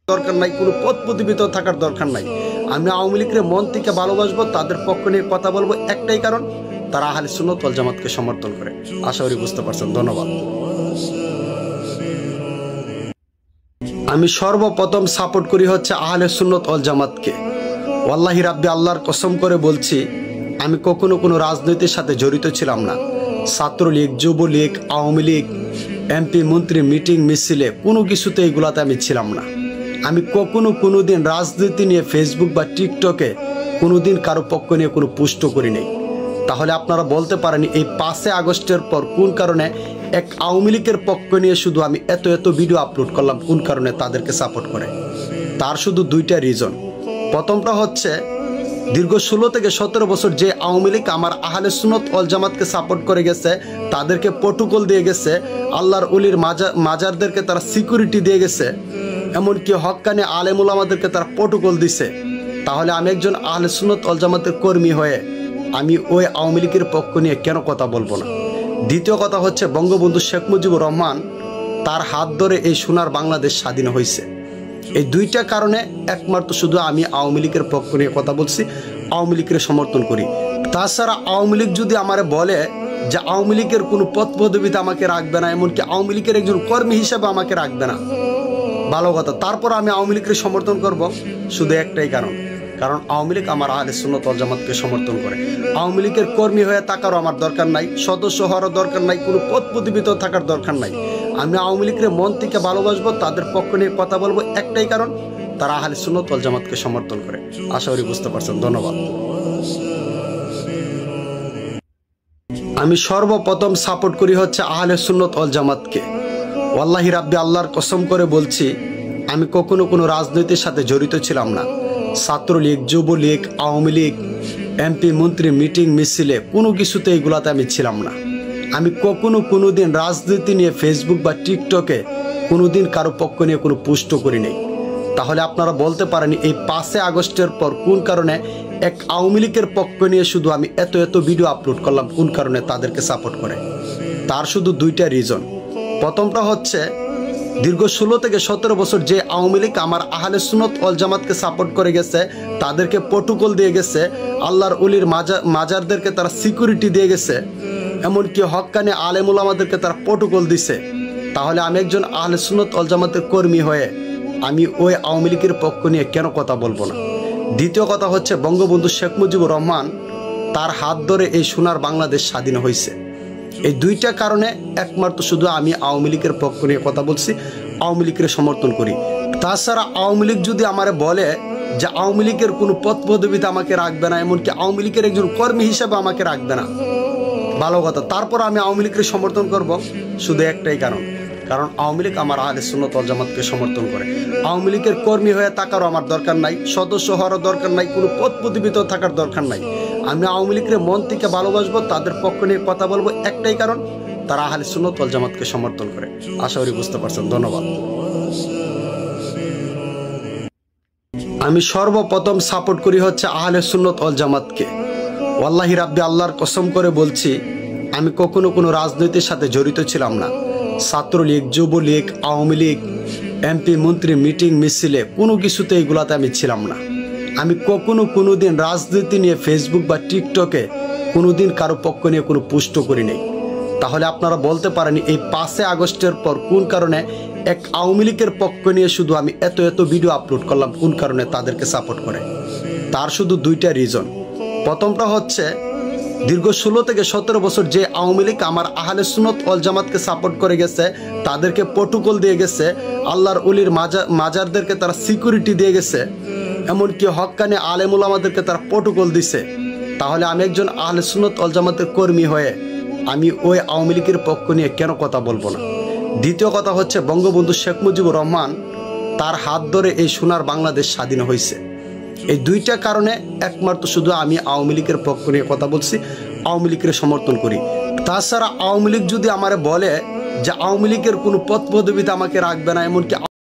দরকার নাই, কোনো পদ পদবিতেও থাকার দরকার নাই। আমি আওয়ামী লীগের মন থেকে ভালোবাসবো, তাদের পক্ষ নিয়ে কথা বলবো, একটাই কারণ তারা আহলে সুন্নাত ওয়াল জামাতকে সমর্থন করে। আশা করি বুঝতে পারছেন। ধন্যবাদ। আমি সর্বপ্রথম সাপোর্ট করি হচ্ছে আহলে সুন্নাত ওয়াল জামাতকে। ওয়াল্লাহি রাব্বি আল্লাহর কসম করে বলছি, আমি কখনো কোনো রাজনীতির সাথে জড়িত ছিলাম না। ছাত্রলীগ, যুবলীগ, আওয়ামী লীগ, এমপি মন্ত্রী মিটিং মিছিলে কোনো কিছুতে এগুলাতে আমি ছিলাম না। আমি কোনো দিন রাজনীতি নিয়ে ফেসবুক বা টিকটকে কোনোদিন কারো পক্ষ নিয়ে কোনো পোস্ট করি নাই। তাহলে আপনারা বলতে পারেন এই 5 আগস্টের পর কোন কারণে এক আওয়ামী লীগের পক্ষ নিয়ে শুধু আমি এত ভিডিও আপলোড করলাম, কোন কারণে তাদেরকে সাপোর্ট করে? তার শুধু 2টা রিজন। প্রথমটা হচ্ছে দীর্ঘ 16 থেকে 17 বছর যে আওয়ামী লীগ আমার আহলে সুন্নাত ওয়াল জামাতকে সাপোর্ট করে গেছে, তাদেরকে প্রটোকল দিয়ে গেছে, আল্লাহর ওলির মাজারদেরকে তারা সিকিউরিটি দিয়ে গেছে, এমনকি হক্কানি আলেম উলামাদেরকে তারা প্রটোকল দিছে। তাহলে আমি একজন আহলে সুন্নাত ওয়াল জামাতের কর্মী হয়ে আমি ওই আওয়ামী লীগের পক্ষ নিয়ে কেন কথা বলবো না? দ্বিতীয় কথা হচ্ছে বঙ্গবন্ধু শেখ মুজিবুর রহমান, তার হাত ধরে এই সোনার বাংলাদেশ স্বাধীন হয়েছে। এই 2টা কারণে একমাত্র শুধু আমি আওয়ামী লীগের পক্ষ নিয়ে কথা বলছি, আওয়ামী লীগের সমর্থন করি। তাছাড়া আওয়ামী লীগ যদি আমারে বলে যে আওয়ামী লীগের কোনো পদ পদবিতে আমাকে রাখবে না, এমনকি আওয়ামী লীগের একজন কর্মী হিসেবে আমাকে রাখবে না, ভালো কথা, তারপর আমি আওয়ামী লীগকে সমর্থন করব, শুধু একটাই কারণ আওয়ামী লীগ আমার আহলে সুন্নাত ওয়াল জামাতকে সমর্থন করে। আওয়ামী লীগের কর্মী হয়ে থাকারও আমার দরকার নাই, সদস্য হওয়ারও দরকার নাই, কোনো পদ পদবিতেও থাকার দরকার নাই। আমি আওয়ামী লীগের মন থেকে ভালোবাসবো, তাদের পক্ষ নিয়ে কথা বলবো, একটাই কারণ তারা আহলে সুন্নাত ওয়াল জামাতকে সমর্থন করে। আশা করি বুঝতে পারছেন। ধন্যবাদ। আমি সর্বপ্রথম সাপোর্ট করি হচ্ছে আহলে সুন্নাত ওয়াল জামাতকে। ওয়াল্লাহি রাব্বি আল্লাহর কসম করে বলছি, আমি কখনো কোনো রাজনীতির সাথে জড়িত ছিলাম না। ছাত্রলীগ, যুবলীগ, আওয়ামী লীগ, এমপি মন্ত্রী মিটিং মিছিলে কোনো কিছুতে এগুলাতে আমি ছিলাম না। আমি কোনোদিন রাজনীতি নিয়ে ফেসবুক বা টিকটকে কোনোদিন কারো পক্ষ নিয়ে কোনো পোস্ট করি নাই। তাহলে আপনারা বলতে পারেন এই 5 আগস্টের পর কোন কারণে এক আওয়ামী লীগের পক্ষ নিয়ে শুধু আমি এত ভিডিও আপলোড করলাম, কোন কারণে তাদেরকে সাপোর্ট করে? তার শুধু 2টা রিজন। প্রথমটা হচ্ছে দীর্ঘ 16 থেকে 17 বছর যে আওয়ামী লীগ আমার আহলে সুন্নাত ওয়াল জামাতকে সাপোর্ট করে গেছে, তাদেরকে প্রটোকল দিয়ে গেছে, আল্লাহর ওলির মাজারদেরকে তারা সিকিউরিটি দিয়ে গেছে, এমনকি হক্কানি আলেম উলামাদেরকে তারা প্রটোকল দিছে। তাহলে আমি একজন আহলে সুন্নাত ওয়াল জামাতের কর্মী হয়ে আমি ওই আওয়ামী লীগের পক্ষ নিয়ে কেন কথা বলবো না? দ্বিতীয় কথা হচ্ছে বঙ্গবন্ধু শেখ মুজিবুর রহমান, তার হাত ধরে এই সোনার বাংলাদেশ স্বাধীন হয়েছে। এই 2টা কারণে একমাত্র শুধু আমি আওয়ামী লীগের পক্ষ নিয়ে কথা বলছি, আওয়ামী লীগের সমর্থন করি। তাছাড়া আওয়ামী লীগ যদি আমারে বলে যে আওয়ামী লীগের কোনো পদ পদবিতে আমাকে রাখবে না, এমনকি আওয়ামী লীগের একজন কর্মী হিসেবে আমাকে রাখবে না, ভালো কথা, তারপর আমি আওয়ামী লীগকে সমর্থন করব, শুধু একটাই কারণ আওয়ামী লীগ আমার আহলে সুন্নাত ওয়াল জামাতকে সমর্থন করে। আওয়ামী লীগের কর্মী হয়ে থাকারও আমার দরকার নাই, সদস্য হওয়ারও দরকার নাই, কোনো পদ পদবিতেও থাকার দরকার নাই। আমি আওয়ামী লীগের মন থেকে ভালোবাসবো, তাদের পক্ষ নিয়ে কথা বলবো, একটাই কারণ তারা আহলে সুন্নাত ওয়াল জামাতকে সমর্থন করে। আশা করি বুঝতে পারছেন। ধন্যবাদ। আমি সর্বপ্রথম সাপোর্ট করি হচ্ছে আহলে সুন্নাত ওয়াল জামাতকে। ওয়াল্লাহি রাব্বি আল্লাহর কসম করে বলছি, আমি কোনো রাজনীতির সাথে জড়িত ছিলাম না। ছাত্রলীগ, যুবলীগ, আওয়ামী লীগ, এমপি মন্ত্রী মিটিং মিছিলে কোনো কিছুতে এগুলাতে আমি ছিলাম না। আমি কোনোদিন রাজনীতি নিয়ে ফেসবুক বা টিকটকে কোনোদিন কারো পক্ষ নিয়ে কোনো পোস্ট করি নাই। তাহলে আপনারা বলতে পারেন এই 5 আগস্টের পর কোন কারণে এক আওয়ামী লীগের পক্ষ নিয়ে শুধু আমি এত ভিডিও আপলোড করলাম, কোন কারণে তাদেরকে সাপোর্ট করে? তার শুধু 2টা রিজন। প্রথমটা হচ্ছে দীর্ঘ 16 থেকে 17 বছর যে আওয়ামী লীগ আমার আহলে সুন্নাত ওয়াল জামাতকে সাপোর্ট করে গেছে, তাদেরকে প্রটোকল দিয়ে গেছে, আল্লাহর ওলির মাজারদেরকে তারা সিকিউরিটি দিয়ে গেছে, এমনকি হক্কানি আলেম উলামাদেরকে তারা প্রটোকল দিছে। তাহলে আমি একজন আহলে সুন্নাত ওয়াল জামাতের কর্মী হয়ে আমি ওই আওয়ামী লীগের পক্ষ নিয়ে কেন কথা বলবো না? দ্বিতীয় কথা হচ্ছে বঙ্গবন্ধু শেখ মুজিবুর রহমান, তার হাত ধরে এই সোনার বাংলাদেশ স্বাধীন হয়েছে। এই 2টা কারণে একমাত্র শুধু আমি আওয়ামী লীগের পক্ষ নিয়ে কথা বলছি, আওয়ামী লীগের সমর্থন করি। তাছাড়া আওয়ামী লীগ যদি আমারে বলে যে আওয়ামী লীগের কোনো পদ পদবিতে আমাকে রাখবে না, এমনকি